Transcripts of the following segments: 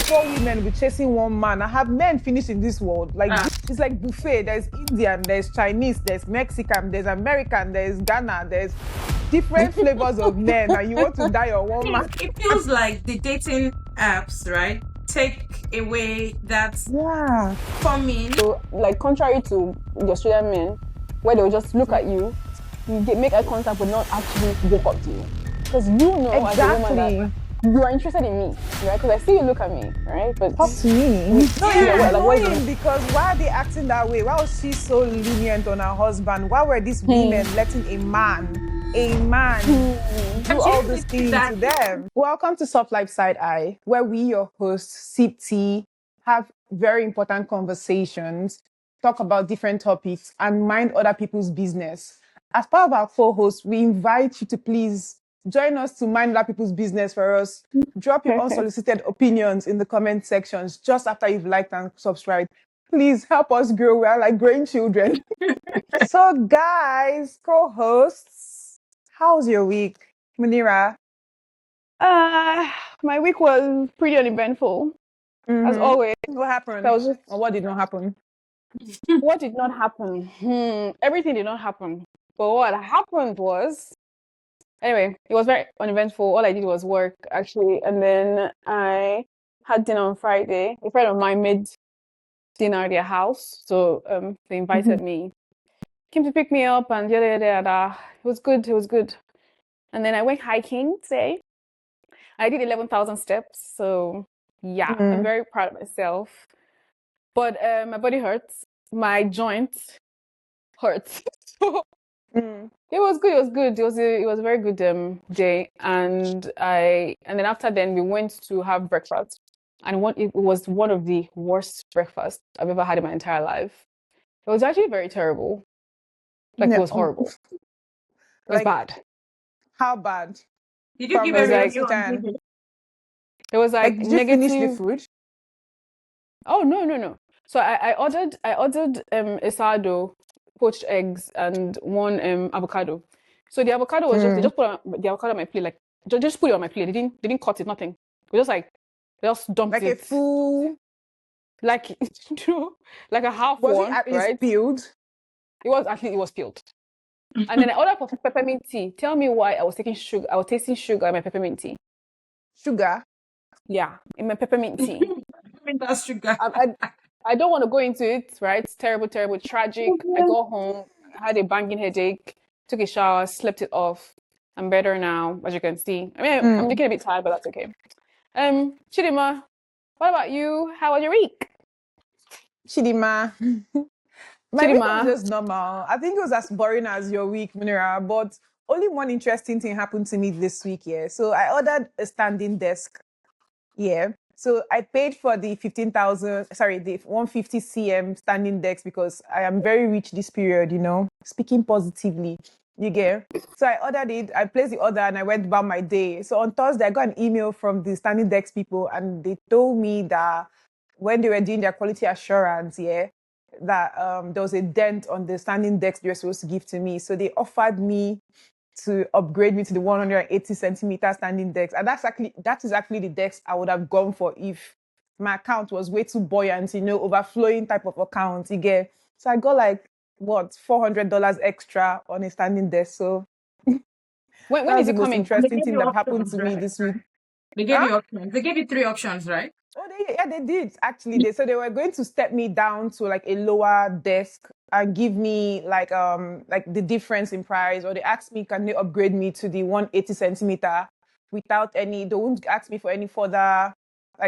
4 women be chasing one man. I have men finish in this world. Like it's like buffet. There's Indian, there's Chinese, there's Mexican, there's American, there's Ghana, there's different flavors of men, and you want to die on one man. It feels like the dating apps, right? Take away that coming. So, like, contrary to the Australian men, where they'll just look at you, make eye contact, but not actually walk up to you. Because you know, as a woman, that you are interested in me, right? Because I see you look at me, right? But talk to me. No, it's annoying because why are they acting that way? Why was she so lenient on her husband? Why were these women letting a man do all these things to them? Welcome to Soft Life Side Eye, where we, your hosts, sip tea, have very important conversations, talk about different topics, and mind other people's business. As part of our co-hosts, we invite you to please join us to mind other people's business for us. Drop your unsolicited opinions in the comment sections just after you've liked and subscribed. Please help us grow. We are like growing children. So guys, co-hosts, how's your week? Munira? My week was pretty uneventful, as always. What happened? Or what did not happen? What did not happen? Everything did not happen. But what happened was, anyway, it was very uneventful. All I did was work, actually. And then I had dinner on Friday. A friend of mine made dinner at their house. So they invited me. Came to pick me up and It was good. It was good. And then I went hiking today. I did 11,000 steps. So yeah, I'm very proud of myself. But my body hurts. My joint hurts. It was good. It was good. It was a very good day. And then after we went to have breakfast. And it was one of the worst breakfasts I've ever had in my entire life. It was actually very terrible. It was horrible. It was bad. How bad? Did you give a review? It was like did you finish the food? Oh no. So I ordered a sourdough, poached eggs, and one avocado. So the avocado was they just put the avocado on my plate, like just put it on my plate. They didn't cut it, nothing. It was just they dumped like it. Like a full, like like a half was one. Was it right? Peeled? It was peeled. And then I ordered for peppermint tea. Tell me why I was taking sugar. I was tasting sugar in my peppermint tea. Sugar? Yeah, in my peppermint tea. That's sugar. I don't want to go into it, right? It's terrible, tragic. I got home, had a banging headache, took a shower, slept it off. I'm better now, as you can see. I mean, I'm looking a bit tired, but that's okay. Chidima, what about you? How was your week? Chidima. My week was just normal. I think it was as boring as your week, Munira, but only one interesting thing happened to me this week, So I ordered a standing desk. So I paid for the 150 cm standing desk because I am very rich this period, speaking positively, you get. So I ordered it, I placed the order and I went about my day. So on Thursday, I got an email from the standing desk people and they told me that when they were doing their quality assurance, that there was a dent on the standing desk they were supposed to give to me. So they offered me to upgrade me to the 180 centimeter standing desk. And that is actually the desk I would have gone for if my account was way too buoyant, overflowing type of account, you get. So I got $400 extra on a standing desk. So when is it coming? Interesting thing that happened to me this week. They gave you options. They gave you 3 options, right? Oh, they did actually. They were going to step me down to a lower desk and give me the difference in price, or they asked me, can they upgrade me to the 180 centimeter without they won't ask me for any further,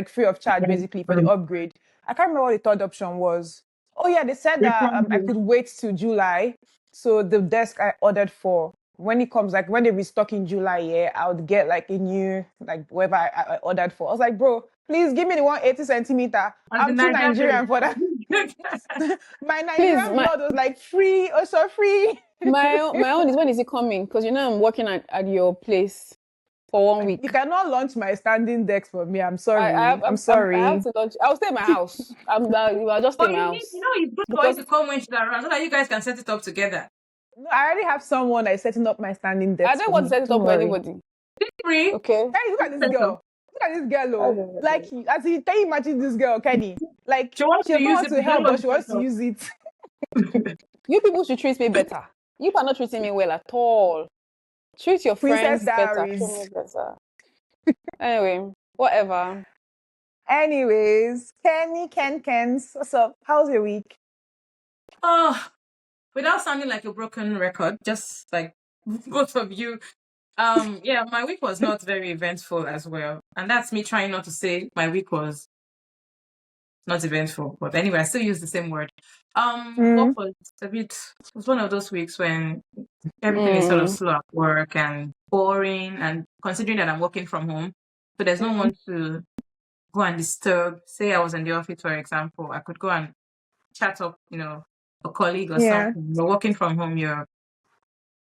free of charge basically for the upgrade. I can't remember what the third option was. Oh yeah, they said that I could wait till July. So the desk I ordered for, when it comes, when they restock in July, I would get a new, whatever I ordered for. I was like, bro, please give me the 180 centimeter. I'm too Nigerian for that. My Nigerian blood was free, also free. My own is, when is it coming? Because I'm working at your place for 1 week. You cannot launch my standing desk for me. I'm sorry. I'm sorry. I have to launch. I'll stay in my house. I'll just stay in my house. It's good for you to come when she's around so that you guys can set it up together. No, I already have someone that is setting up my standing desk. I don't want to set it up for anybody. Free. Okay. Hey, look at this girl. Look at this girl, oh. Like, as in, can you imagine this girl, Kenny? Like, She wants she to doesn't use want it to to help, download but she wants to TikTok. use it. You people should treat me better. You are not treating me well at all. Treat your Princess friends better. Diaries. Treat me better. Anyway, whatever. Anyways, Kens, what's up? How's your week? Oh, without sounding like a broken record, just like both of you. Yeah, my week was not very eventful as well. And that's me trying not to say my week was not eventful. But anyway, I still use the same word. What was a bit, it was one of those weeks when everything is sort of slow at work and boring, and considering that I'm working from home, so there's no one to go and disturb. Say I was in the office, for example, I could go and chat up, a colleague or something. You're working from home, you're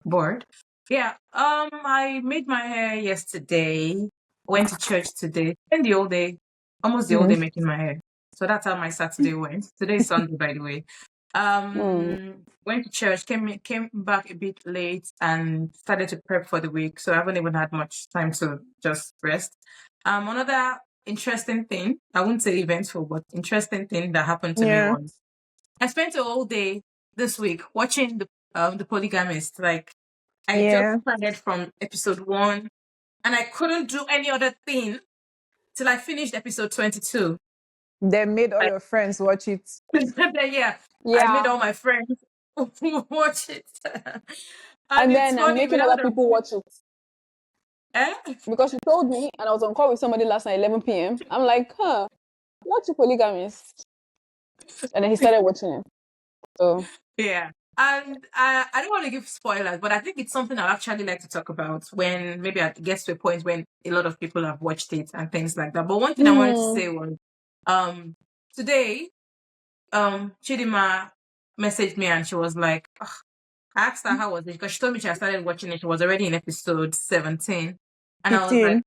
bored. Yeah. I made my hair yesterday, went to church today, spent the whole day, almost the whole day making my hair. So that's how my Saturday went. Today is Sunday, by the way. Went to church, came back a bit late and started to prep for the week. So I haven't even had much time to just rest. Another interesting thing, I wouldn't say eventful, but interesting thing that happened to me was I spent a whole day this week watching the Polygamist. Like, I just started from episode 1 and I couldn't do any other thing till I finished episode 22. They made all your friends watch it. Yeah, I made all my friends watch it. And it's then I'm funny, making other people watch it. Eh? Because you told me, and I was on call with somebody last night, 11 p.m. I'm like, what's a Polygamist? And then he started watching it. So yeah. And I don't want to give spoilers, but I think it's something I'd actually like to talk about when maybe it gets to a point when a lot of people have watched it and things like that. But one thing I wanted to say was, today, Chidima messaged me and she was like, I asked her how was it, because she told me she had started watching it. She was already in episode 17. And 15. I was like,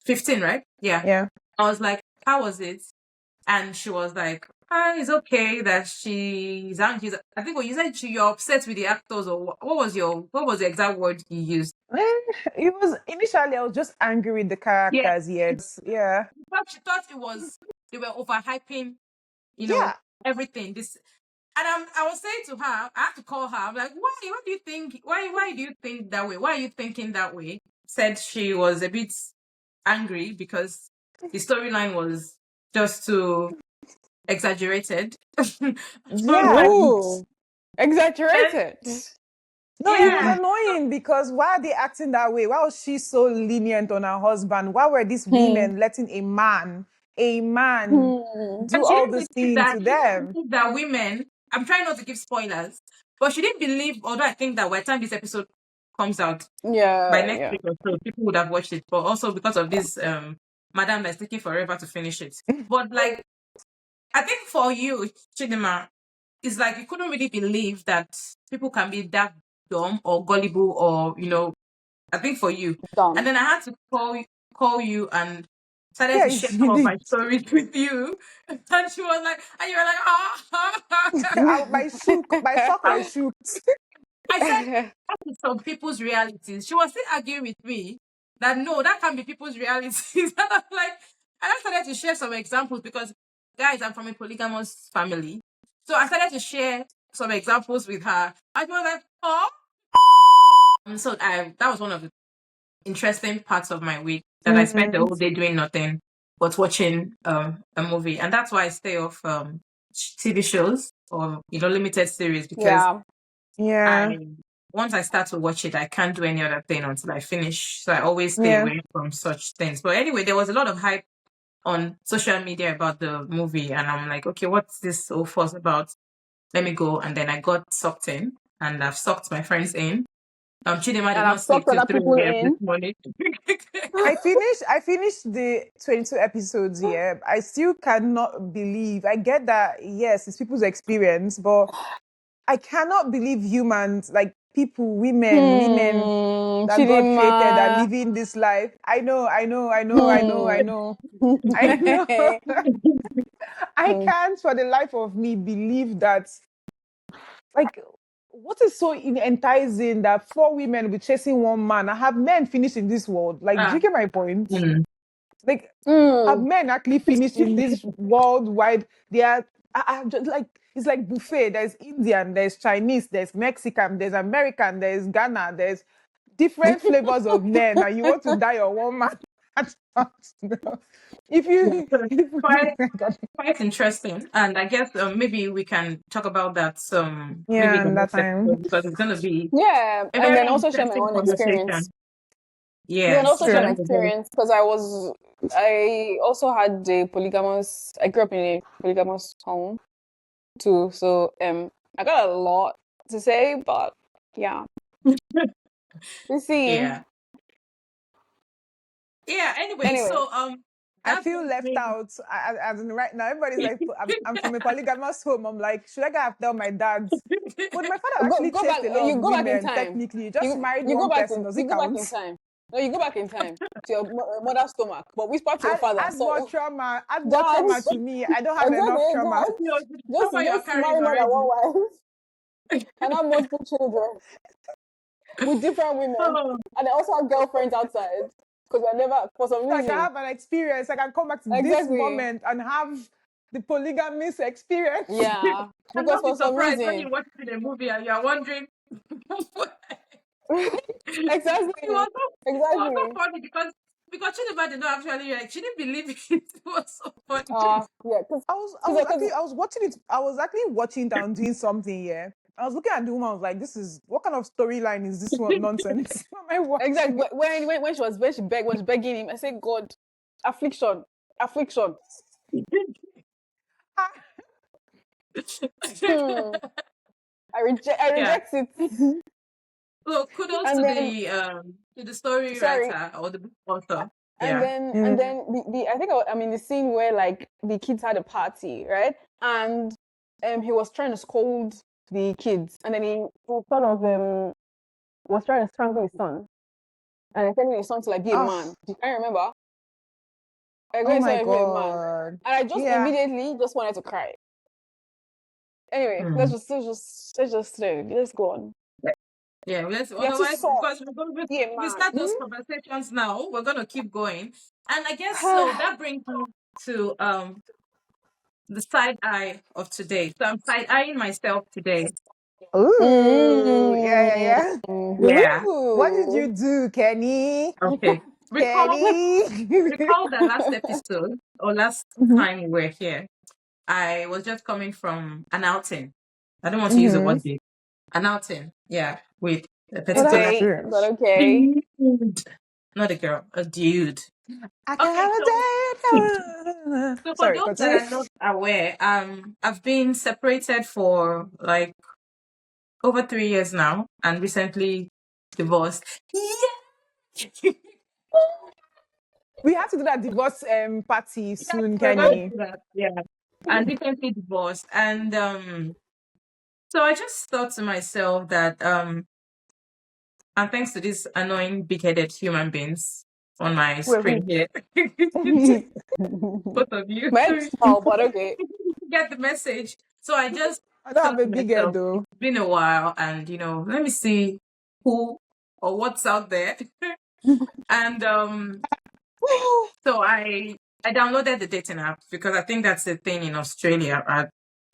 15, right? Yeah. I was like, how was it? And she was like, it's okay that she's angry. I think when you said you're upset with the actors, or what was the exact word you used? It was initially I was just angry with the characters. Yeah. But she thought they were overhyping, everything. This, and I was saying to her, I had to call her. I'm like, why do you think? Why do you think that way? Why are you thinking that way? Said she was a bit angry because the storyline was just too exaggerated. exaggerated. No, it was annoying because why are they acting that way? Why was she so lenient on her husband? Why were these women letting a man do all these things to them? That women, I'm trying not to give spoilers, but she didn't believe, although I think that by the time this episode comes out, by next week or so, people would have watched it. But also because of this madam that's taking forever to finish it. But like, I think for you, Chidima, it's like you couldn't really believe that people can be that dumb or gullible, or I think for you. Dumb. And then I had to call you and started to share some of my stories with you. And she was like, and you were like, my sock shook. I said, that is some people's realities. She was still arguing with me that no, that can't be people's realities. And I'm like, I started to share some examples because, guys, I'm from a polygamous family. So I started to share some examples with her. And she was like, oh. And so that was one of the interesting parts of my week, that I spent the whole day doing nothing but watching a movie. And that's why I stay off TV shows or limited series, because once I start to watch it, I can't do any other thing until I finish. So I always stay away from such things. But anyway, there was a lot of hype on social media about the movie, and I'm like, okay, what's this so fuss about? Let me go. And then I got sucked in, and I've sucked my friends in. Chidima did not sleep till 3 a.m. this morning. I finished the 22 episodes here. I still cannot believe. I get that, yes, it's people's experience, but I cannot believe humans, like people, women that God created are living this life. I know. I can't for the life of me believe that, like, what is so enticing that 4 women will be chasing one man? I have men finishing this world. Like, do you get my point? Like, have men actually finished in this worldwide? They are just like, it's like buffet. There's Indian, there's Chinese, there's Mexican, there's American, there's Ghana, there's different flavors of men, and you want to die on one man. If you, So it's quite interesting, and I guess maybe we can talk about that some maybe yeah, the and that next time. episode because it's going to be Yeah, a and very then also share my interesting own experience. conversation. Yeah, and Yes, also it's share going my to be very. experience because I also had a polygamous. I grew up in a polygamous home too, so I got a lot to say, but yeah, we see. Yeah. Yeah. Anyway, Anyway, so I that feel brings left me. out. As in right now, everybody's like, I'm from a polygamous home. I'm like, should I go have tell my dad? But my father actually go back. chased a lot of You go back in women. time. Technically, he just married You go one back person. Does You it go back count? in time. No, you go back in time to your mother's stomach, but whisper to your father. Add more So, trauma. Add more Dad, trauma to me. I don't have enough exactly, trauma. Dad. You know, the trauma you're Just carrying marry more than already. one wife and have multiple children with different women, Oh, and I also have girlfriends outside because I never, for some So I can reason, have an experience. I can come back to this exactly. moment and have the polygamous experience. Yeah, and because not be for some surprised when reason, you watch it in a movie and you're wondering. exactly, It was so exactly. funny because Chineba did not actually like she didn't believe it. It was so funny. Yeah, I was watching it. I was actually watching it and doing something. Yeah, I was looking at the woman. I was like, "This is what kind of storyline is this one nonsense?" What am I watching? exactly. When she was begging him, I said, God, affliction. Ah, Hmm. I Yeah. reject it. So kudos And then to the story sorry. writer or the book author. And Yeah. then the I think I'm in the scene where like the kids had a party, right? And he was trying to scold the kids, and then he sort of was trying to strangle his son, and I telling his son to like be a man. oh, You can't remember? I oh going to my be a man, god! and I just Yeah. immediately just wanted to cry. Anyway, Hmm. let's go on. Yeah, let's You're too otherwise soft. because we're going to Be a we man. start those conversations now, we're gonna keep going. And I guess so that brings me to the side eye of today. So I'm side eyeing myself today. Ooh, yeah. Yeah. What did you do, Kenny? Okay. Kenny. Recall the last episode or last Mhm. time we were here. I was just coming from an outing. I don't want to use the Mhm. word date. An outing, yeah, with a Oh, A that's particular date, but experience. okay. dude. Not a girl, a dude. I can Okay, have a date. so for Sorry, those that continue. are not aware, I've been separated for like over 3 years now and recently divorced. Yeah. We have to do that divorce party Yes, soon, we're going to Kenny. do that. Yeah. And recently divorced. And so I just thought to myself that and thanks to these annoying big-headed human beings on my Wait, screen who? here. Both of you. My head small, but okay. Get the message. So I just I don't have thought a to big head myself, though. it's been a while and let me see who or what's out there. And so I downloaded the dating app because I think that's the thing in Australia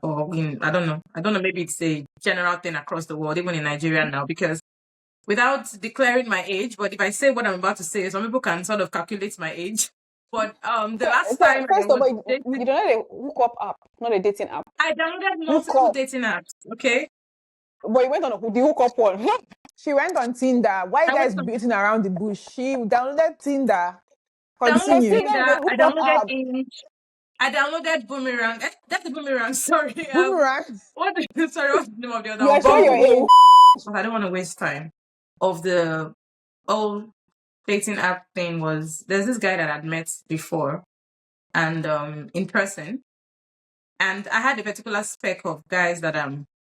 or in I don't know, maybe it's a general thing across the world, even in Nigeria now, because without declaring my age, but if I say what I'm about to say, some people can sort of calculate my age. But the last So, time I first of was all, you dating, don't know the hookup app, not a dating app. I downloaded multiple Hookup. dating apps. Okay, But you went on the hookup one. She went on Tinder. Why you I went guys on beating around the bush? She downloaded Tinder. downloaded Because Continue. Tinder is a Tinder, I hookup downloaded app. Inch, I downloaded Boomerang. That's the Boomerang. Sorry. Boomerang. Sorry, what's the name of the other You one? are sure your Bumble. age. But I don't want to waste time. Of the old dating app thing was there's this guy that I'd met before and in person. And I had a particular spec of guys that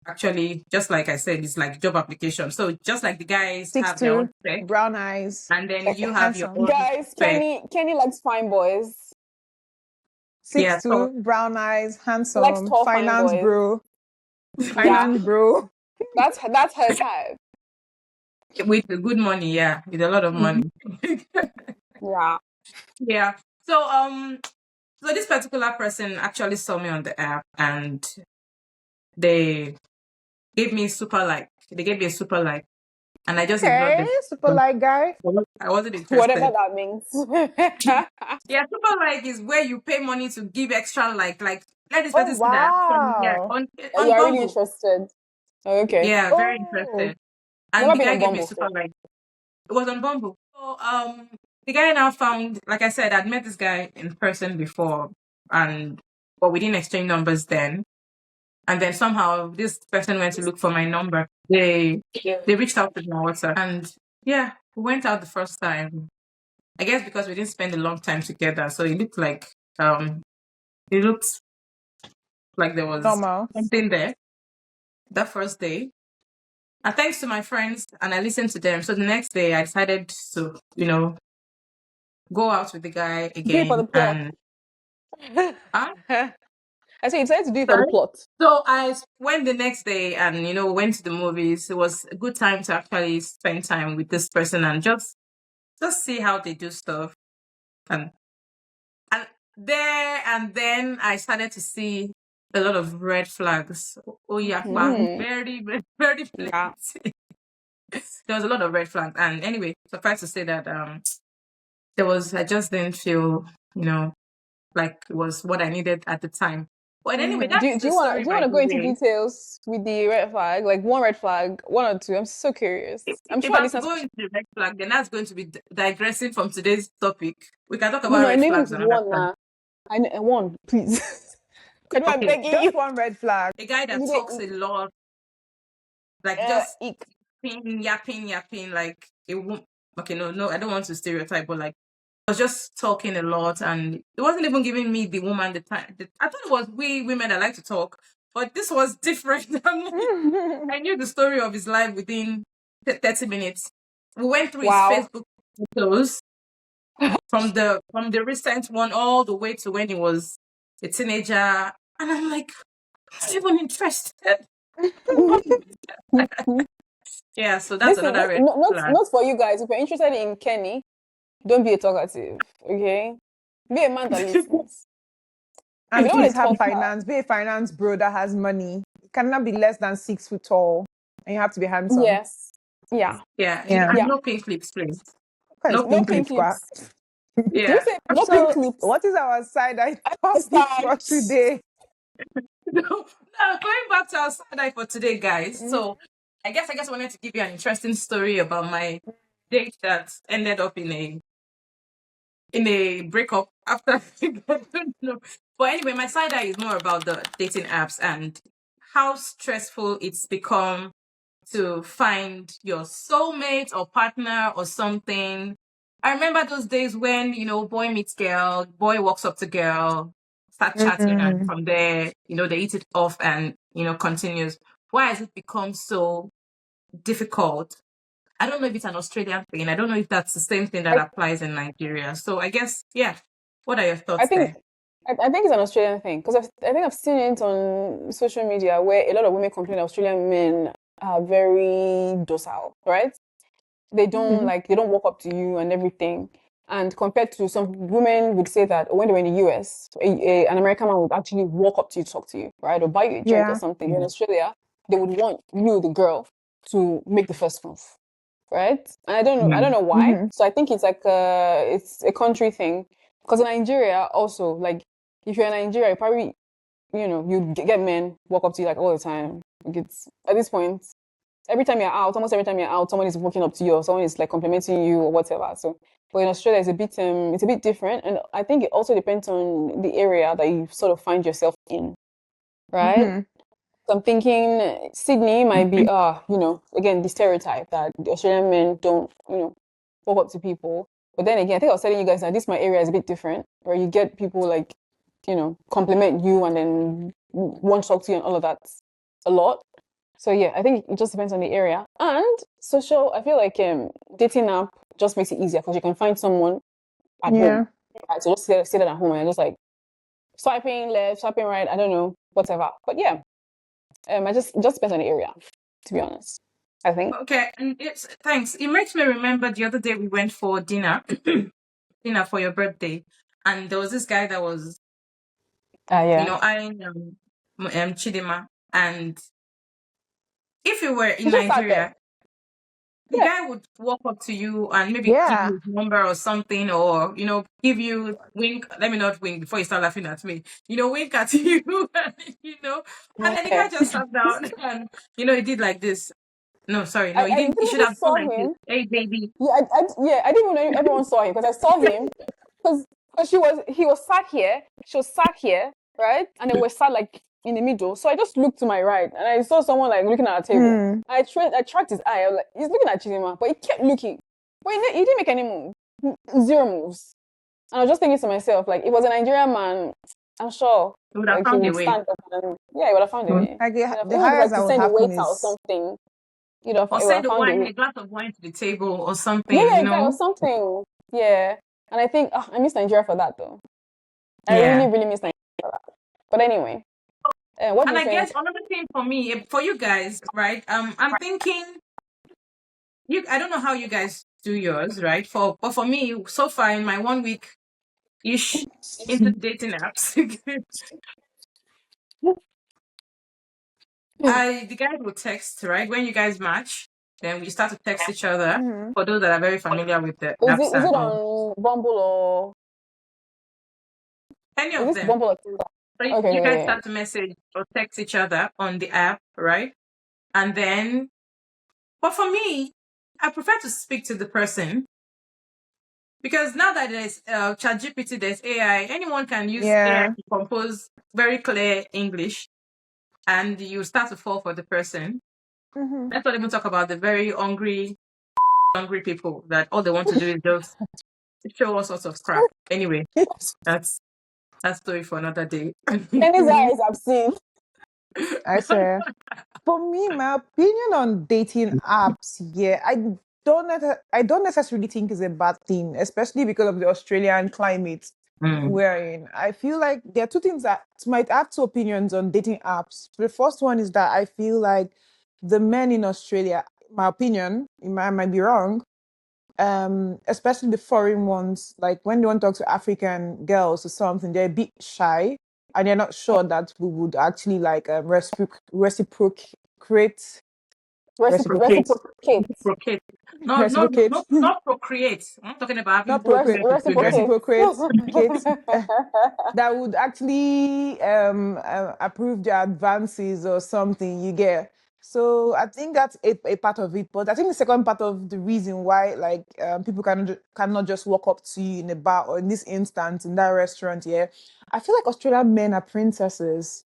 actually, just like I said, it's like job application. So just like the guys have their 6'2", own spec, brown eyes, and then you have your handsome. own Guys, spec. Kenny likes fine boys. Yeah, so 6'2", brown eyes, He likes handsome, tall fine finance boys. bro, Yeah, finance bro. that's her type. with the good money, yeah, with a lot of money. Yeah. Yeah. So this particular person actually saw me on the app, and they gave me super like. They gave me a super like, and I just ignored Okay, them. super light guy. I wasn't Whatever interested. that means. Yeah, super like is where you pay money to give extra like. Let this Oh person see that yeah wow. on You are really Bumble. interested. Okay. Yeah, very Oh. interested. And Never the been guy on gave me a Bumble super before. like. It was on Bumble. So the guy now found, like I said, I'd met this guy in person before, and but we didn't exchange numbers then. And then somehow this person went to look for my number. They reached out to me on WhatsApp, and yeah, we went out the first time. I guess because we didn't spend a long time together, so it looked like there was Normal. something there that first day. And thanks to my friends, and I listened to them. So the next day, I decided to, go out with the guy Do it for the again. plot. And I say you decided to do it for the sorry. plot. So I went the next day, and went to the movies. It was a good time to actually spend time with this person and just see how they do stuff. And there and then I started to see a lot of red flags. Oh yeah, very, very, very Yeah. plenty. There was a lot of red flags. And anyway, suffice to say that I just didn't feel, like it was what I needed at the time. But anyway, Do, that's do the you want story do you by want to the go into way. details with the red flag, like one red flag, one or two? I'm so curious. I'm If sure our I'm to listeners. go into the red flag, then that's going to be digressing from today's topic. We can talk No, about no, I red know even if flags it's another one time. now. I know one, please. Can I'm Okay. begging you? Just one red flag. A guy that You talks did a lot, like just ick. yapping, like it won't. Okay, no, I don't want to stereotype, but like was just talking a lot, and it wasn't even giving me the woman the time. I thought it was we women that like to talk, but this was different. I knew the story of his life within 30 minutes. We went through his Wow. Facebook photos from the recent one all the way to when he was a teenager, and I'm like, I'm not even interested. Yeah, so that's Listen, another red not flag. not for you guys. If you're interested in Kenny, don't be a talkative. Okay, be a man that listens. If you And don't want please to have talk, finance. Be a finance bro that has money. You cannot be less than 6 foot tall. And you have to be handsome. yes, yeah, Yeah, Yeah. and yeah. no pink lips, please. What is No No pink pink pink lips, lips. kwa? lips. Did you Yeah. say no pink So, lips? what is our side eye I topic for understand. today? No, going back to our side eye for today, guys. So I guess I wanted to give you an interesting story about my date that ended up in a breakup after I don't know. But anyway, my side eye is more about the dating apps and how stressful it's become to find your soulmate or partner or something. I remember those days when, boy meets girl, boy walks up to girl, start chatting, and Mm. from there, they eat it off and, continues. Why has it become so difficult? I don't know if it's an Australian thing. I don't know if that's the same thing that I, applies in Nigeria. So I guess, yeah. What are your I thoughts think there? I think it's an Australian thing because I think I've seen it on social media where a lot of women complain that Australian men are very docile, right? Mhm. They don't walk up to you and everything. And compared to some women would say that when they were in the US, an American man would actually walk up to you, talk to you, right, or buy you a drink or Yeah. something. In Australia, they would want you, the girl, to make the first move, right? And I don't know why. Mm-hmm. So I think it's a country thing. Because in Nigeria, also, like if you're in Nigeria, you probably you get men walk up to you like all the time. Like it's at this point, almost every time you're out, someone is walking up to you or someone is like complimenting you or whatever. So, but in Australia, it's a bit different, and I think it also depends on the area that you sort of find yourself in, right? Mm-hmm. So I'm thinking Sydney might be, again, the stereotype that the Australian men don't, walk up to people. But then again, I think I was telling you guys that my area is a bit different, where you get people like, compliment you and then want to talk to you and all of that a lot. So yeah, I think it just depends on the area. And social, I feel like dating app just makes it easier because you can find someone at home. Yeah. Right? So just sit at home and just like swiping left, swiping right, I don't know, whatever. But yeah, it just depends on the area, to be honest. I think. Okay, and thanks. It makes me remember the other day we went for dinner, dinner for your birthday, and there was this guy that was, Yeah. eyeing Chidima, and if you were in She just sat there. Nigeria, the Yeah. guy would walk up to you and maybe give Yeah. you his number or something, or give you wink. Let me not wink before you start laughing at me. Wink at you, and then the guy Yeah. just sat down and he did like this. No, sorry, no, he I didn't. He should literally have done saw like this. him. Hey, baby. Yeah, I didn't even know everyone saw him because I saw him because he was sat here, she was sat here, right, and then we're sat like in the middle. So I just looked to my right and I saw someone like looking at our table. Hmm. I tracked his eye. I was like, he's looking at Chidima, but he kept looking, but he didn't make any move, zero moves. And I was just thinking to myself, like, if it was a Nigerian man, I'm sure He would have like he found a would way. stand up and yeah, he would have found a way. Like the Even if it's like highest to that would send the happen waiter or is something, Or he would have send found a way. a glass of wine to the table or Yeah, something, yeah, exactly, or something. Yeah. And I think I miss Nigeria for that though. I Yeah. really, really miss Nigeria for that. But anyway, what do And you I guess think? another thing for me, for you guys, right? I'm thinking I don't know how you guys do yours, right? But for me, so far in my 1 week ish into dating apps, the guys will text, right? When you guys match, then we start to text each other. Mhm. For those that are very familiar with the Is apps it and all, on Bumble or any is of this them. Bumble or Tinder? So Okay, you guys okay, start to message or text each other on the app, right? And then, but for me, I prefer to speak to the person because now that there's ChatGPT, there's AI, anyone can use AI Yeah. to compose very clear English, and you start to fall for the person. Mhm. Let's not even talk about the very hungry people that all they want to do is just show all sorts of crap. Anyway, that's story for another day. Tennis eyes I've seen. I swear. For me, my opinion on dating apps, yeah, I don't necessarily think it's a bad thing, especially because of the Australian climate we're in. I feel like there are two things that might have two opinions on dating apps. The first one is that I feel like the men in Australia, my opinion, I might be wrong, especially the foreign ones, like when they want to talk to African girls or something, they're a bit shy and they're not sure that we would actually like reciprocate Procreate. Reciprocate. Procreate. No, no, no, reciprocate no, not procreate. I'm not talking about having not procreate children. Reciprocate. reciprocate Kate, that would actually approve their advances or something you get. So I think that's a part of it, but I think the second part of the reason why like people cannot just walk up to you in a bar or in this instance in that restaurant, yeah, I feel like Australian men are princesses.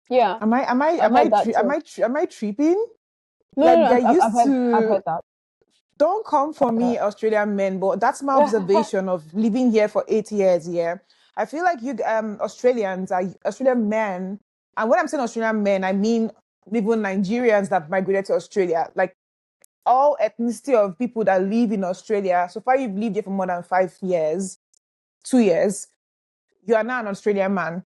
Yeah, I've Am I heard that am too. am I tripping? No, no, Like no, they're I've used I've to, heard that. don't come for me, Australian men, but that's my observation of living here for 8 years. Yeah, I feel like you Australian men, and when I'm saying Australian men, I mean even Nigerians that migrated to Australia, like all ethnicity of people that live in Australia. So far, you've lived here for more than 5 years, 2 years. You are now an Australian man.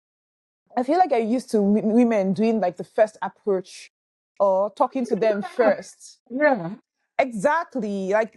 I feel like I used to women doing like the first approach or talking to them first. Yeah. Exactly, like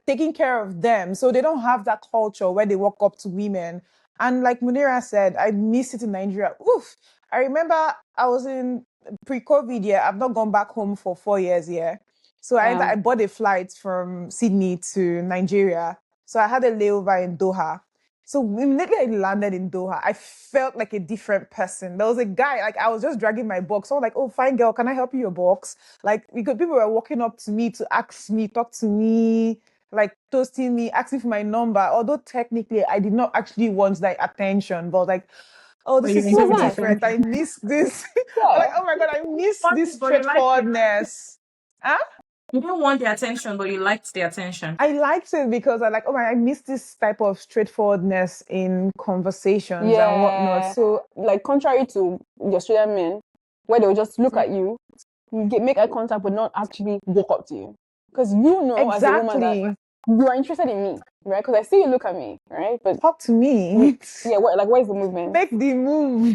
taking care of them, so they don't have that culture where they walk up to women. And like Munira said, I miss it in Nigeria. Oof! I remember I was in pre-COVID. Yeah, I've not gone back home for 4 years. Yeah, so I bought a flight from Sydney to Nigeria. So I had a layover in Doha. So immediately I landed in Doha, I felt like a different person. There was a guy, like I was just dragging my box. I was like, "Oh, fine girl, can I help you your box?" Like because people were walking up to me to ask me, talk to me, like toasting me, asking for my number. Although technically I did not actually want that attention, but like, oh, But this you is It was so enjoy the nice. different. attention. I miss this. I'm like, Yeah. oh my god, I miss Want this it, but you liked it. straightforwardness. Huh? You didn't want the attention, but you liked the attention. I liked it because I like, oh my, I miss this type of straightforwardness in conversations and whatnot. Yeah. So Like contrary to the Australian men, where they'll just look at you, make eye contact, but not actually walk up to you. Because you know, as a woman, that exactly, you are interested in me, right? Because I see you look at me, right? But talk to me. yeah, where's the movement? Make the move.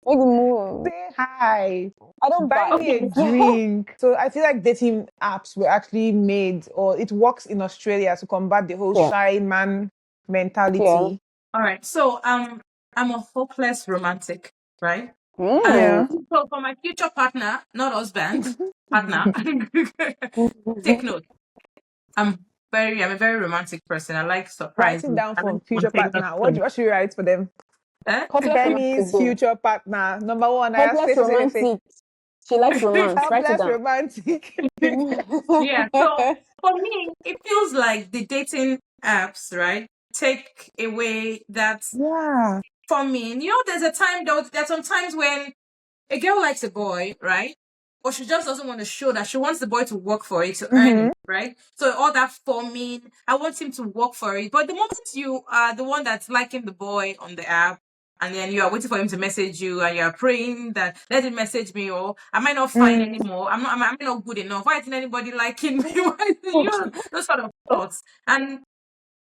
Make the move. Say hi. I don't Buy bite. me a drink. So I feel like dating apps were actually made, or it works in Australia to combat the whole Yeah, shy man yeah. mentality. All right. So I'm a hopeless romantic, right? Yeah. And so for my future partner, not husband, partner, take note. I'm I'm a very romantic person. I like Writing surprises. down I like for future spontaneous partner. things. What should you write for them? Eh? Hopeless romantic Femi's though. future partner. Number one, I have Hopeless say, say, say. romantic. She likes romance. Write it Helpless down. romantic. Yeah. So for me, it feels like the dating apps, right, take away that Yeah. for me. You know, there's a time though. There's some times when a girl likes a boy, right? But she just doesn't want to show that she wants the boy to work for it, to earn Mm-hmm. it, right? So all that for me, I want him to work for it. But the moment you are the one that's liking the boy on the app, and then you are waiting for him to message you, and you are praying that let him message me, or am I not fine Mm. anymore? Am I not good enough? Why isn't anybody liking me? Why is you know, those sort of thoughts. And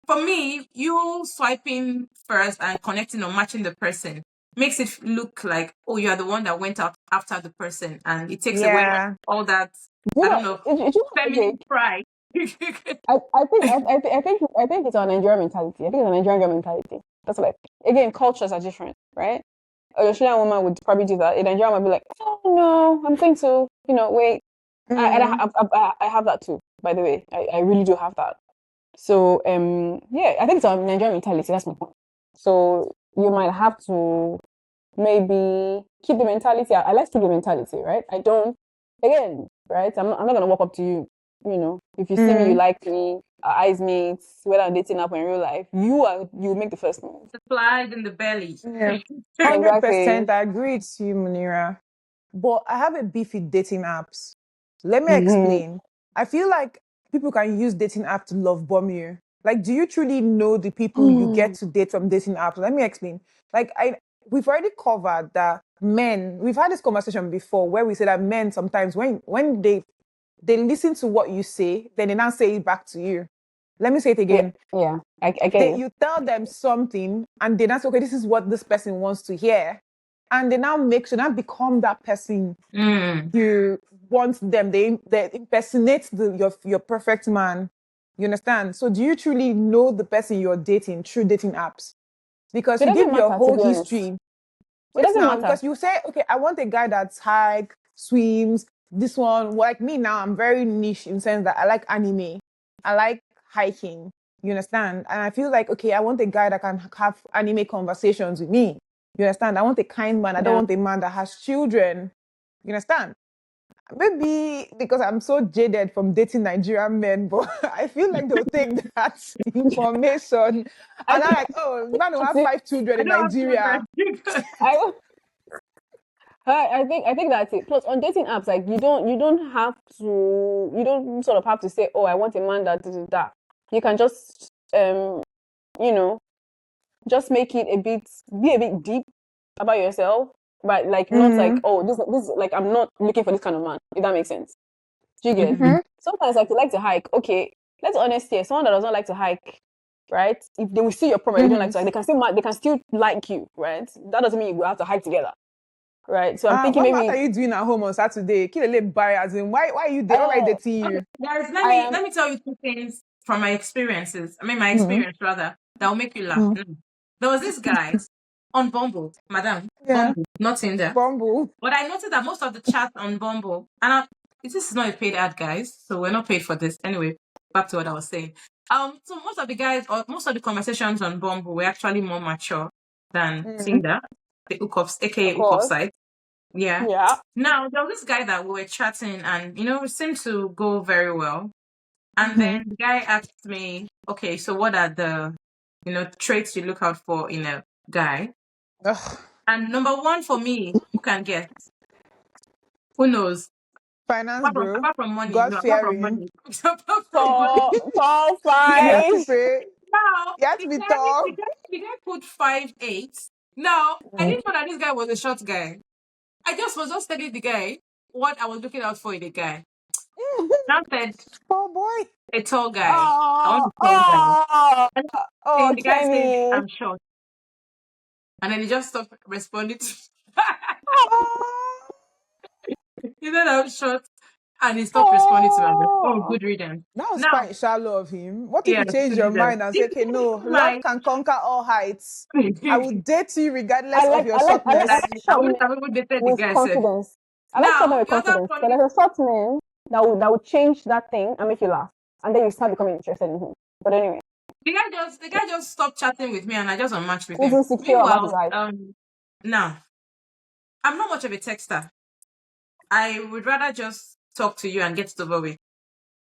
for me, you swiping first and connecting or matching the person makes it look like, oh, you are the one that went out after the person, and it takes away Yeah. all that, You I know, don't know, you know, okay. feminine pride. I think it's our Nigerian mentality. I think it's a Nigerian girl mentality. That's like again, cultures are different, right? A Australian woman would probably do that. A Nigerian would be like, "Oh no, I'm going to, wait." Mm. I have that too. By the way, I really do have that. So yeah, I think it's our Nigerian mentality. That's my point. So you might have to maybe keep the mentality. I like to keep the mentality, right? I don't, again, right? I'm not going to walk up to you, if you see me, you Mm. like me, our eyes meet, whether I'm dating up or in real life, you make the first move. The pride in the belly. Yeah. Exactly. 100% I agree with you, Munira. But I have a beef with dating apps. Let me Mm-hmm. explain. I feel like people can use dating app to love bomb you. Like, do you truly know the people you get to date from dating apps? Let me explain. Like, we've already covered that men. We've had this conversation before where we say that men sometimes when they listen to what you say, then they now say it back to you. Let me say it Yeah, again. yeah, I get you. You tell them something and they now say, okay, this is what this person wants to hear. And they now now become that person Mm. you want them. They impersonate your perfect man. You understand? So do you truly know the person you're dating through dating apps? Because It you doesn't give your matter, to whole be honest. history. It Wait doesn't now, matter. because you say, okay, I want a guy that's hike, swims, this one. Like me now, I'm very niche in the sense that I like anime. I like hiking. You understand? And I feel like, okay, I want a guy that can have anime conversations with me. You understand? I want a kind man. I don't Yeah. want a man that has children. You understand? Maybe because I'm so jaded from dating Nigerian men, but I feel like they'll take that information and I I'm think like, oh, man will that's have it. 5 children I in don't have Nigeria. children. I I think that's it. Plus, on dating apps, like you don't sort of have to say, "Oh, I want a man that this is that." You can just you know, just make it be a bit deep about yourself, but like not like, Mm. "Oh, this like I'm not looking for this kind of man." If that makes sense. Do you get? Mhm. Mm-hmm. Sometimes like you like to hike. Okay, let's be honest here. Someone that does not like to hike, right? If they will see your problem, you don't like Mm-hmm. to hike. They can still like you, right? That doesn't mean you have to hike together, right? So I'm thinking What are maybe you doing at home on Saturday? Kill a little buy as in why are you there? Why are they uh, dating Okay, you? guys, I am let me tell you two things from my experiences. I mean, my Mm-hmm. experience rather that will make you laugh. Mm. There was this guy on Bumble, Madam Yeah. Bumble, not Tinder. Bumble. But I noticed that most of the chat on Bumble, and this is not a paid ad, guys, so we're not paid for this. Anyway, back to what I was saying. So most of the guys, or most of the conversations on Bumble were actually more mature than Mm. Tinder, the hookups, of aka hookup course, site. Yeah. yeah, Now there was this guy that we were chatting, and it seemed to go very well. And Mm-hmm. then the guy asked me, "Okay, so what are the traits you look out for in a guy?" Ugh. And number one for me, who can guess? Who knows? Finance bro. Apart from money, God no, apart from fearing. money, apart from money. tall, You Yes. have to fine. pray. Now You have to be tall. the guy put 5'8". Now I didn't know that this guy was a short guy. I just was just telling the guy what I was looking out for in a guy. Now said Oh boy. a tall guy. I want Oh, a tall guy. oh, And oh, then the guy said Kenny. I'm short, and then he just stopped responding. Oh. He said I'm short. And he stopped responding to me. Oh, good riddance. That was Now, quite shallow of him. What if yeah, you change good your riddance. mind and say, This okay, no, is love my can conquer all heights. I will date you regardless I of like your I like I like I shortness. like I short wouldn't men have even dated the with guy, sir. confidence. I like short men Now, with the other confidence. So funny, there's a short man that will change that thing and make you laugh, and then you start becoming interested in him. But anyway, the guy just stopped chatting with me, and I just unmatched with who's him. insecure about his Meanwhile, height? now I'm not much of a texter. I would rather just talk to you and get it over with.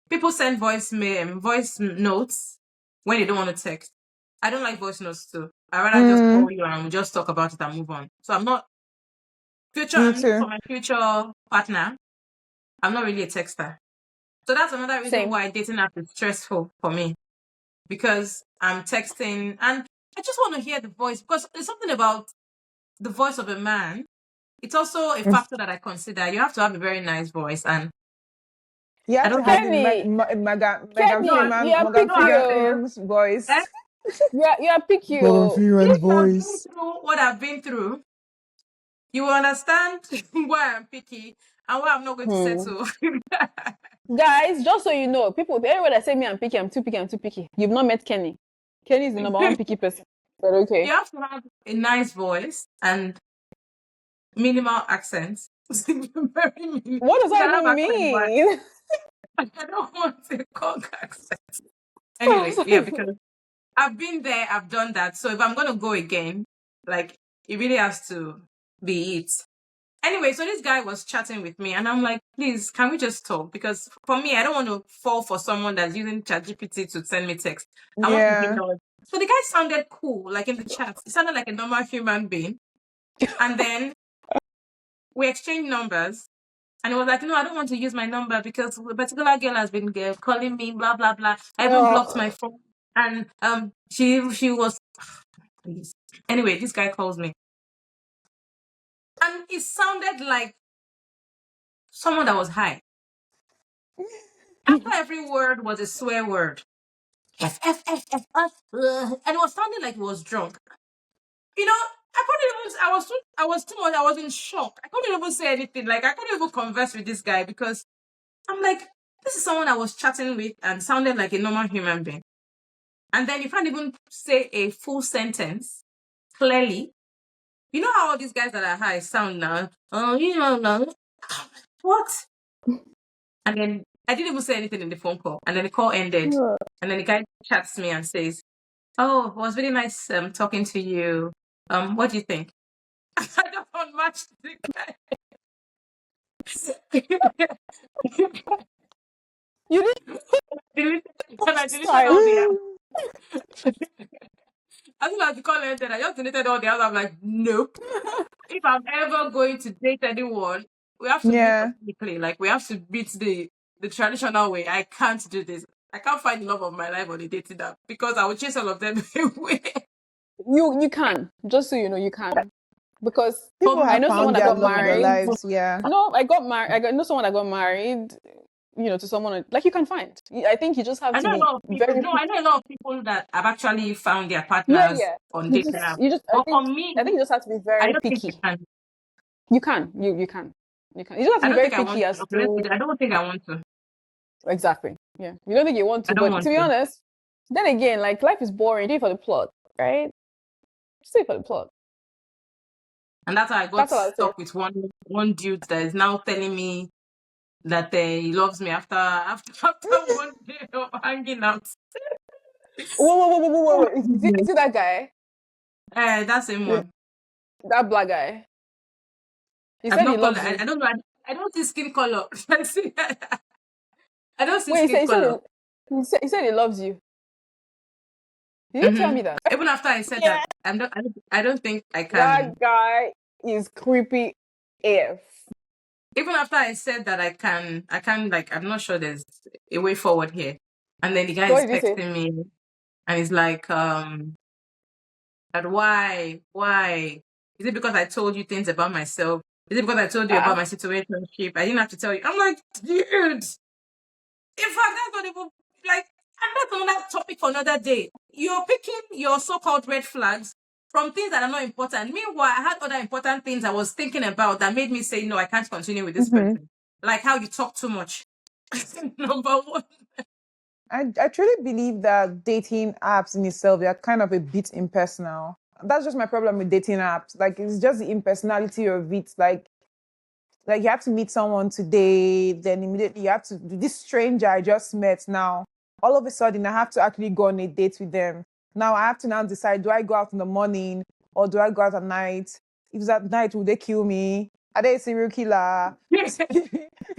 People send voice notes when they don't want to text. I don't like voice notes too. I rather just call you and we'll just talk about it and move on. So Me I'm looking for too. my future partner. I'm not really a texter. So that's another reason Same. why dating app is stressful for me. Because I'm texting and I just want to hear the voice because there's something about the voice of a man. It's also a factor that I consider. You have to have a very nice voice, and You I have to don't have think the Kenny, Megan Kenny, you Freeman, are Morgan picky. no. Freeman's Eh? voice. You are picky. Morgan Freeman's If you have been voice. through what I've been through, you will understand why I'm picky and why I'm not going to settle. Guys, just so you know, people, everyone that say me I'm picky, I'm too picky, I'm too picky. You've not met Kenny. Kenny is the number one picky person. But okay. You have to have a nice voice and minimal accents. Very minimal. What does You that can have even accent, but mean? I don't want a cock accent. Anyway, yeah, because I've been there, I've done that. So if I'm gonna go again, like it really has to be it. Anyway, so this guy was chatting with me, and I'm like, please, can we just talk? Because for me, I don't want to fall for someone that's using ChatGPT to send me text. I want to be Yeah. known. So the guy sounded cool, like in the chat. He sounded like a normal human being. And then we exchanged numbers. And he was like, no, I don't want to use my number because a particular girl has been calling me, blah, blah, blah. I even blocked my phone. And she was, please. Anyway, this guy calls me. And it sounded like someone that was high. After every word was a swear word. F, F, F, F, F. And it was sounding like he was drunk. You know, I was too much, I was in shock. I couldn't even say anything. Like, I couldn't even converse with this guy because I'm like, this is someone I was chatting with and sounded like a normal human being. And then you can't even say a full sentence clearly. You know how all these guys that are high sound now? Oh, you know. What? And then I didn't even say anything in the phone call. And then the call ended. And then the guy chats me and says, oh, it was really nice talking to you. What do you think? I don't want much to the guy. You didn't And I deleted style. all the apps. As soon as the call ended, I just deleted all the apps. I'm like, nope. If I'm ever going to date anyone, we have to meet Yeah. organically. Like we have to beat the traditional way. I can't do this. I can't find the love of my life on a dating app because I will chase all of them away. You can. Just so you know, you can. Because People I have know someone found that their got love of their married. lives. Yeah. No, I got married. I know someone that got married. To someone like you can find. I think you just have I to know a be lot of people. very No, I know a lot of people that have actually found their yeah, partners yeah. on dating apps. But for me, I think you just have to be I very don't think I picky. can. You can. You can. You can. You just have to I be don't very think I picky want to. as Okay, let's put to it. I don't think I want to. exactly. Yeah. You don't think you want I to, don't but to want be to. honest, then again, like life is boring. Do it for the plot, right? Just do it for the plot. And that's how I got That's all I'll say. stuck with one dude that is now telling me that he loves me after one day of hanging out. Whoa. Is it that guy? That's him one. That black guy? He I've said he not called. loves you. I don't know. I don't see skin color. I don't see Wait, skin color. he said he loves you. Did you tell Hmm. me that? Even after I said Yeah. that, I don't think I can. That guy is creepy AF. Even after I said that I can like. I'm not sure there's a way forward here. And then the guy So what is did he say? texting me, and he's like, that why? Is it because I told you things about myself? Is it because I told you about my situationship? I didn't have to tell you. I'm like, dude. In fact, that's not even like, and that's another topic for another day. You're picking your so-called red flags from things that are not important. Meanwhile, I had other important things I was thinking about that made me say, no, I can't continue with this Mm-hmm. person. like how you talk too much. Number one. I truly believe that dating apps in itself, they are kind of a bit impersonal. That's just my problem with dating apps. Like, it's just the impersonality of it. Like you have to meet someone today, then immediately you have to, this stranger I just met now, all of a sudden I have to actually go on a date with them. Now I have to now decide, do I go out in the morning or do I go out at night? If it's at night, will they kill me? Are they a serial killer?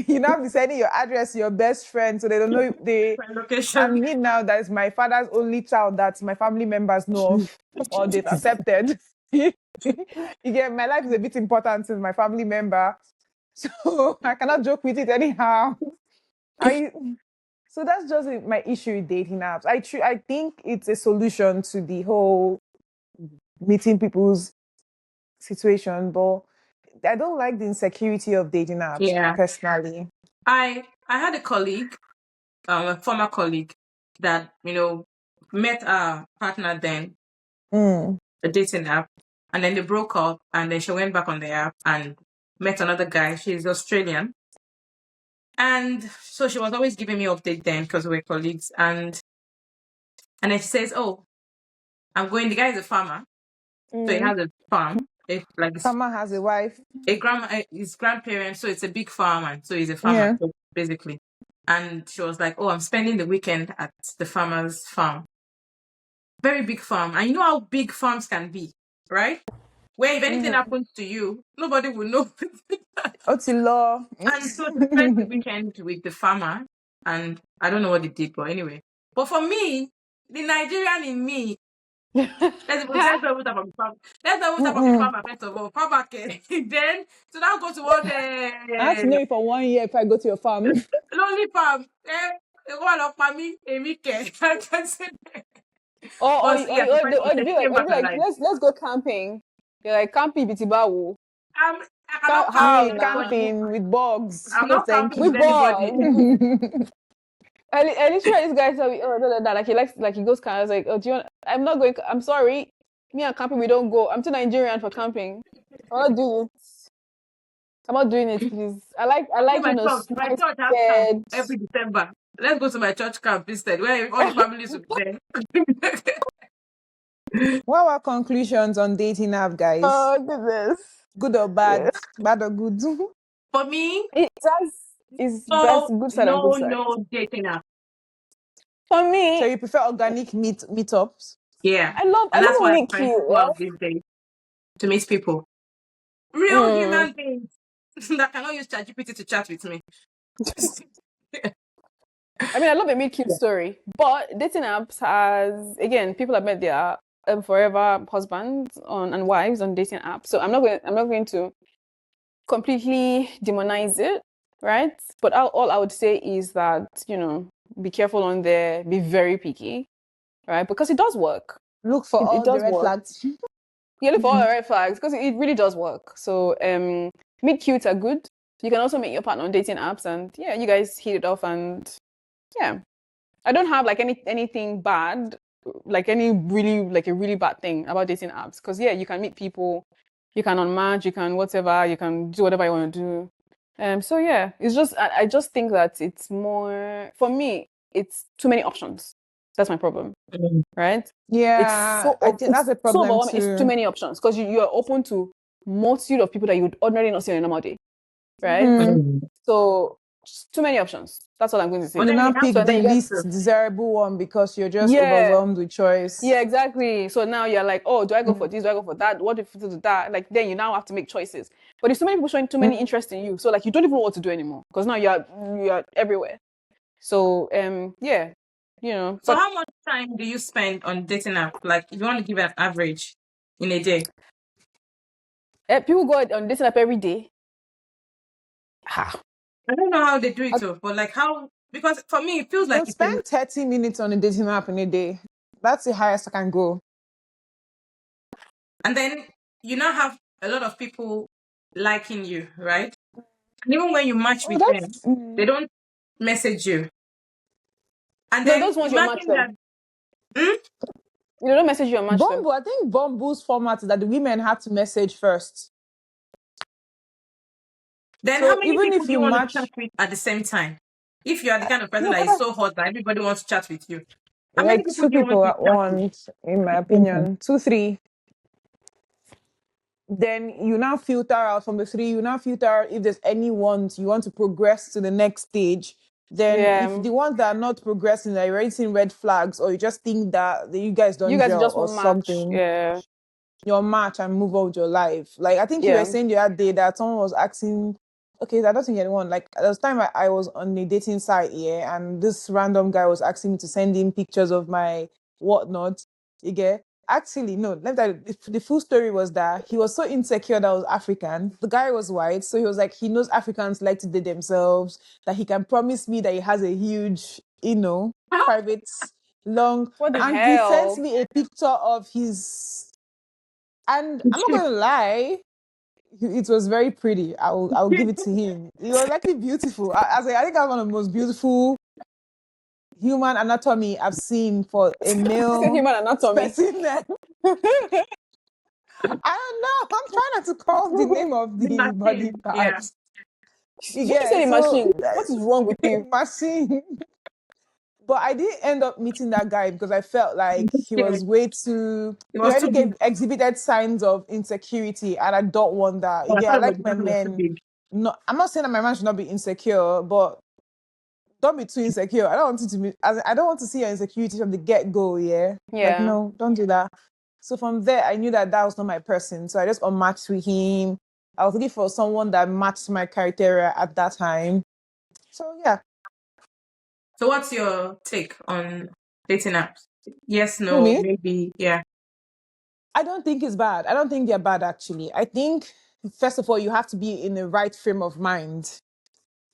You now be sending your address to your best friend so they don't know they. Location. And me now, that is my father's only child that my family members know of or they've accepted. You get, my life is a bit important to my family member. So I cannot joke with it anyhow. So that's just my issue with dating apps. I think it's a solution to the whole meeting people's situation, but I don't like the insecurity of dating apps personally. I had a colleague, a former colleague, that met a partner then, a dating app, and then they broke up, and then she went back on the app and met another guy. She's Australian. And so she was always giving me update then because we were colleagues. And then she says, "Oh, I'm going." The guy is a farmer, so he has a farm. Farmer has a wife. His grandparents, so it's a big farm, and so he's a farmer, so basically. And she was like, "Oh, I'm spending the weekend at the farmer's farm. Very big farm, and you know how big farms can be, right? Where if anything happens to you, nobody will know." It's a law. And so she spent the weekend with the farmer, and I don't know what they did, but anyway. But for me, the Nigerian in me, let's not talk about the farmer. Let's not talk about the farmer first of all. Farmer can then to now go to what I have to know you for 1 year if I go to your farm. lonely farm. One of me, Amy can. Or you'd be like, let's go camping. You're like, camping bitibawo. I cannot camp with anybody. Camping with bugs. I'm No, not thank camping you. with anybody. I literally, this guy said, oh, no, like he likes, like he goes camping. I was like, oh, do you want? I'm not going. I'm sorry. Me and camping, we don't go. I'm too Nigerian for camping. I'm not doing it. I'm not doing it, please. I like my church has camp every December. Let's go to my church camp instead, where all the families will be there. What are conclusions on dating app, guys? Oh goodness. Good or bad? Bad or good? For me, it is best good side and good side. No dating app. For me, so you prefer organic meetups? Yeah, I love why meet cute these days to meet people, real human beings that cannot use ChatGPT to chat with me. I mean, I love a meet cute story, but dating apps has, again, people have met their forever husbands and wives on dating apps. So I'm not going to completely demonize it, right? But all I would say is that, be careful on there, be very picky, right? Because it does work. Look for all the red flags. Yeah, look for all the red flags because it really does work. So meet cute are good. You can also meet your partner on dating apps, and yeah, you guys hit it off, and yeah. I don't have like anything bad, like any really like a really bad thing about dating apps. Because yeah, you can meet people, you can unmatch, you can whatever, you can do whatever you want to do. So yeah, it's just I just think that it's more, for me, it's too many options. That's my problem, right? Yeah, I think that's a problem too. It's too many options because you are open to multitude of people that you would ordinarily not see on a normal day, right? So too many options. That's what I'm going to say. You now pick the least desirable one because you're just overwhelmed with choice. Yeah, exactly. So now you're like, oh, do I go for this? Do I go for that? What if I do that? Like then you now have to make choices. But there's too many people showing too many interest in you. So like you don't even know what to do anymore because now you're everywhere. So yeah, So how much time do you spend on dating app? Like if you want to give an average in a day? People go on dating app every day. I don't know how they do it too, but like how, because for me it feels like spend 30 minutes on a dating app in a day. That's the highest I can go. And then you now have a lot of people liking you, right? And even when you match with them, they don't message you. And then those ones you match them. You don't message you and match Bumble, I think Bumble's format is that the women have to message first. Then So how many even people if do you you want to match, chat with at the same time? If you are the kind of person no, that is so hot that everybody wants to chat with you, how many like people two do you want people to at chat with once, in my at the same time? opinion, two, three. Then you now filter out from the three. You now filter out if there's any ones you want to progress to the next stage. Then if Yeah. the ones that are not progressing, that you're already seeing red flags, or you just think that you guys You don't guys gel just or won't match. something, Yeah. your match and move on with your life. Like I think you were Yeah. saying the other day that someone was asking, okay, I don't think anyone, like there was time I was on a dating site, yeah, and this random guy was asking me to send him pictures of my whatnot. You get actually no, let me tell you, the full story was that he was so insecure that I was African. The guy was white, so he was like he knows Africans like to date themselves, that he can promise me that he has a huge, private long, What the and he sent hell? me a picture of his, and I'm not Trip. gonna lie, it was very pretty. I'll give it to him. It was actually beautiful. I think that's one of the most beautiful human anatomy I've seen for a Say male human anatomy. specimen. I don't know. I'm trying not to call the name of The the body machine. Yeah. parts. Did you say Yeah, the so machine? What is wrong with you? machine. But I didn't end up meeting that guy because I felt like he Yeah. was way too. It He was already too big. exhibited signs of insecurity, and I don't want that. Oh, I Yeah, I thought it like was my because it was too men. big. No, I'm not saying that my man should not be insecure, but don't be too insecure. I don't want you to be. I don't want to see your insecurity from the get go. Yeah, like Yeah. no, don't do that. So from there, I knew that that was not my person. So I just unmatched with him. I was looking for someone that matched my criteria at that time. So yeah, So what's your take on dating apps? Yes, who no, me? maybe, yeah. I don't think it's bad. I don't think they're bad actually. I think first of all, you have to be in the right frame of mind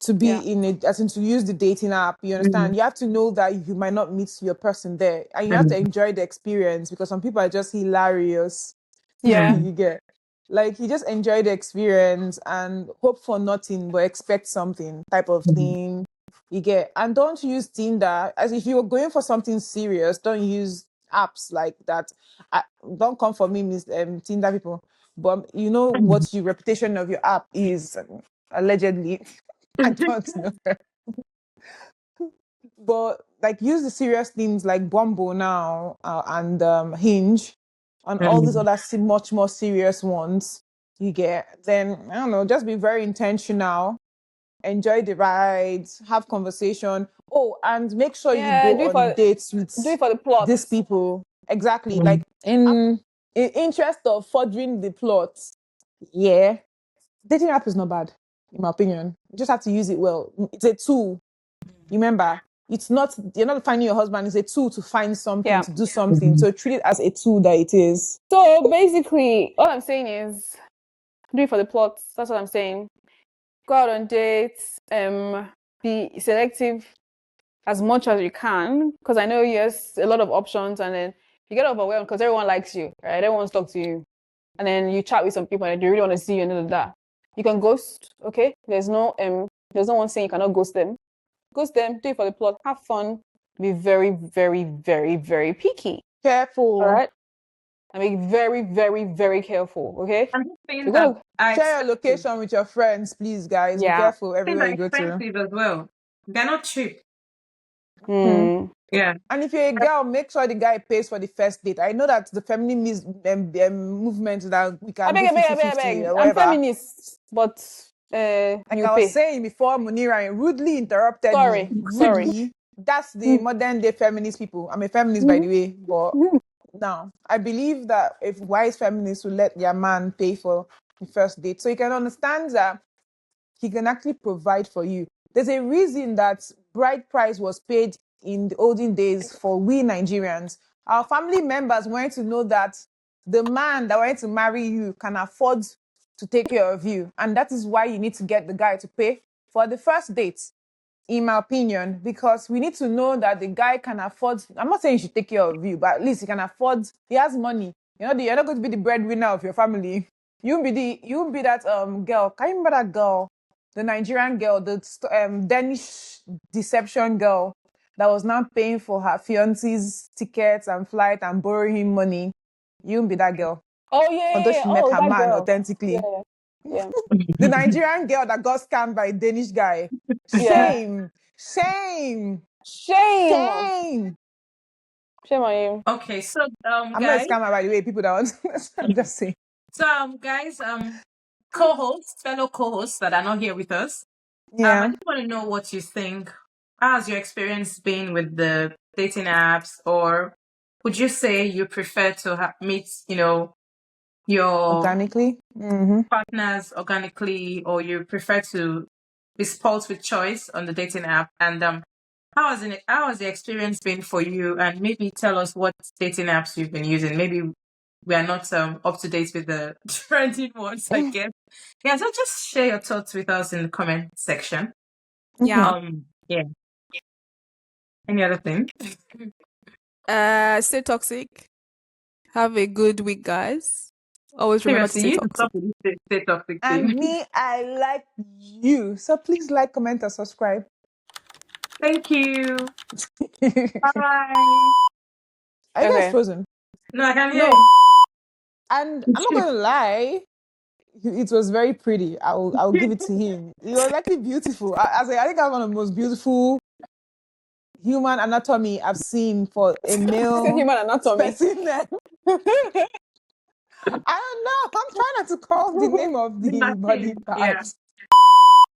to be Yeah. in it, as in to use the dating app. You Mm, understand? You have to know that you might not meet your person there, and you have to mm, enjoy the experience because some people are just hilarious. Yeah. mm, You get like you just enjoy the experience and hope for nothing but expect something type of mm. thing. You get, and don't use Tinder as if you were going for something serious. Don't use apps like that. I, don't come for me, Miss Tinder people. But you know what your reputation of your app is, allegedly. I don't know. But like use the serious things like Bumble now, and Hinge, and all these Mm. other much more serious ones. You get, then I don't know, just be very intentional, enjoy the rides, have conversation. Oh, and make sure you Yeah. go on dates with Do it for the these plots. people. Exactly, Mm. like in interest of furthering the plot. Yeah, dating app is not bad, in my opinion. You just have to use it well. It's a tool. Remember, it's not, you're not finding your husband, it's a tool to find something, Yeah. to do something. So treat it as a tool that it is. So basically, all I'm saying is do it for the plots. That's what I'm saying. Go out on dates. Be selective as much as you can, because I know yes, a lot of options, and then you get overwhelmed because everyone likes you, right? Everyone wants to talk to you, and then you chat with some people and they really want to see you and that. You can ghost, okay? There's no one saying you cannot ghost them. Ghost them, do it for the plot, have fun, be very, very, very, very picky. All Careful. right? And be very, very, very careful, okay? I'm just saying You're that gonna are Share your expensive. location with your friends, please, guys. Be yeah. careful Things everywhere are you go to. expensive as well. They're not cheap. Hmm. Hmm. Yeah. And if you're a girl, make sure the guy pays for the first date. I know that the feminist movement that we I can beg, do I beg, I 50 beg, I 50 beg. or I'm whatever. feminist, but Like you I was pay. saying before, Munira rudely interrupted me. Sorry. Rudely. That's the modern day feminist people. I'm a feminist, by the way, but now I believe that if wise feminists will let their man pay for the first date, so you can understand that he can actually provide for you. There's a reason that bride price was paid in the olden days for we Nigerians. Our family members wanted to know that the man that wanted to marry you can afford to take care of you. And that is why you need to get the guy to pay for the first date, in my opinion, because we need to know that the guy can afford. I'm not saying he should take care of you, but at least he can afford. He has money. You're not going to be the breadwinner of your family. You'll be that girl. Can you remember that girl, the Nigerian girl, the Danish deception girl that was now paying for her fiance's tickets and flight and borrowing him money? You won't be that girl. Oh yeah, yeah, Although yeah. she met Oh, her that man girl. authentically. Yeah. Yeah. The Nigerian girl that got scammed by a Danish guy. Yeah. Shame. Shame. Shame. Shame. Shame on you. Okay, so I'm not a guys, scammer, by the way, people that want. I'm just saying. so guys, co-hosts, fellow co-hosts that are not here with us, I Yeah. just want to know what you think. How's your experience been with the dating apps, or would you say you prefer to meet, your Organically. Mm-hmm. partners organically, or you prefer to be spoilt with choice on the dating app? And how has the experience been for you? And maybe tell us what dating apps you've been using. Maybe we are not up to date with the trending ones, I guess. Yeah, so just share your thoughts with us in the comment section. Yeah. Yeah. Any other thing? Stay toxic. Have a good week, guys. Always remember to Seriously, stay you need to toxic. stop with this stay toxic And thing. me, I like you. So please like, comment, and subscribe. Thank you. Are Bye. you guys Okay. frozen? No, I can hear No. you. And I'm not gonna lie, it was very pretty. I'll give it to him. It was actually beautiful. I think that's one of the most beautiful human anatomy I've seen for a male Human anatomy. specimen. I don't know. I'm trying not to call the name of the body part. Yeah.